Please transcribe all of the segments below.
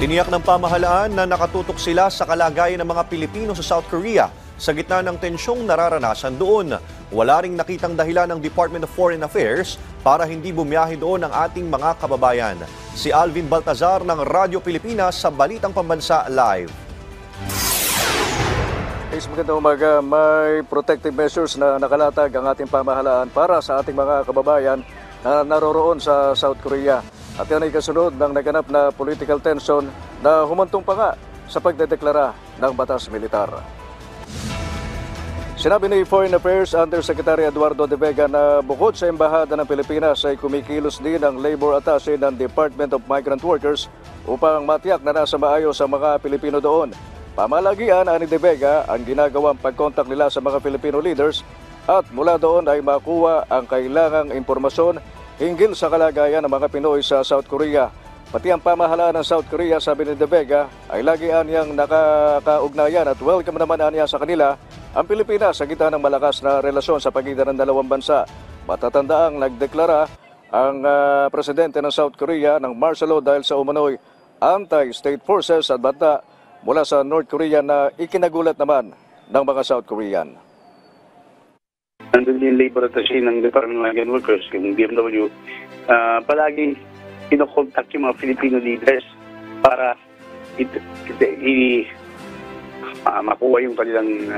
Tiniyak ng pamahalaan na nakatutok sila sa kalagayan ng mga Pilipino sa South Korea sa gitna ng tensyong nararanasan doon. Wala ring nakitang dahilan ng Department of Foreign Affairs para hindi bumiyahe doon ang ating mga kababayan. Si Alvin Baltazar ng Radyo Pilipinas sa Balitang Pambansa Live. Magandang umaga. May protective measures na nakalatag ang ating pamahalaan para sa ating mga kababayan na naroroon sa South Korea. At yan ay kasunod ng naganap na political tension na humantong pa nga sa pagdedeklara ng batas militar. Sinabi ni Foreign Affairs Undersecretary Eduardo De Vega na bukod sa Embahada ng Pilipinas ay kumikilos din ang labor attaché ng Department of Migrant Workers upang matiyak na nasa maayos ang mga Pilipino doon. Pamalagian ani De Vega ang ginagawang pagkontak nila sa mga Filipino leaders at mula doon ay makuha ang kailangang impormasyon hinggil sa kalagayan ng mga Pinoy sa South Korea. Pati ang pamahalaan ng South Korea, sabi ni De Vega, ay lagi niyang nakakaugnayan at welcome naman niya sa kanila ang Pilipinas sa gitna ng malakas na relasyon sa pagitan ng dalawang bansa. Matatandaang nagdeklara ang presidente ng South Korea ng martial law dahil sa umano'y anti-state forces at banta mula sa North Korea na ikinagulat naman ng mga South Korean. Nandun yung labor attaché ng Department of Migrant Workers, yung DMW, palaging kinokontak yung mga Filipino leaders para makuha yung kanilang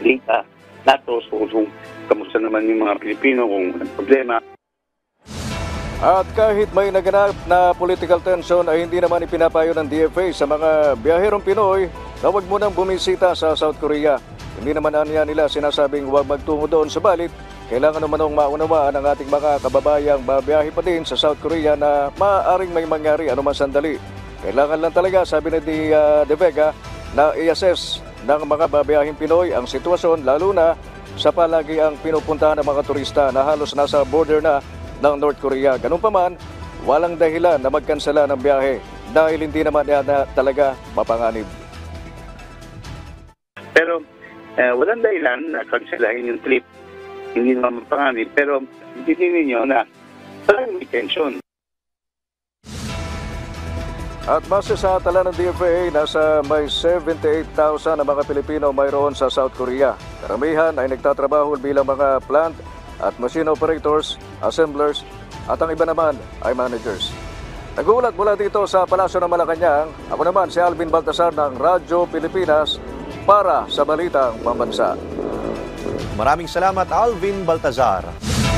data, datos kung kamusta naman yung mga Pilipino, kung walang problema. At kahit may naganap na political tension ay hindi naman ipinapayo ng DFA sa mga biyaherong Pinoy na huwag munang bumisita sa South Korea. Hindi naman nila sinasabing huwag magtungo doon, subalit kailangan naman maunawaan ang ating mga kababayang babiyahe pa din sa South Korea na maaaring may mangyari anuman sandali. Kailangan lang talaga, sabi ni De Vega, na i-assess ng mga babiyahing Pinoy ang sitwasyon lalo na sa palagi ang pinupuntahan ng mga turista na halos nasa border na ng North Korea. Ganun pa man, walang dahilan na magkansela ng biyahe dahil hindi naman yan talaga mapanganib. Pero walang dahilan na kanselahin yung trip. Hindi naman mapanganib. Pero hindi ninyo na parang may tension. At base sa tala ng DFA, nasa may 78,000 na mga Pilipino mayroon sa South Korea. Karamihan ay nagtatrabaho bilang mga plant at machine operators, assemblers, at ang iba naman ay managers. Nagulat mula dito sa Palasyo ng Malacanang, ako naman si Alvin Baltazar ng Radyo Pilipinas para sa Balitang Pambansa. Maraming salamat, Alvin Baltazar.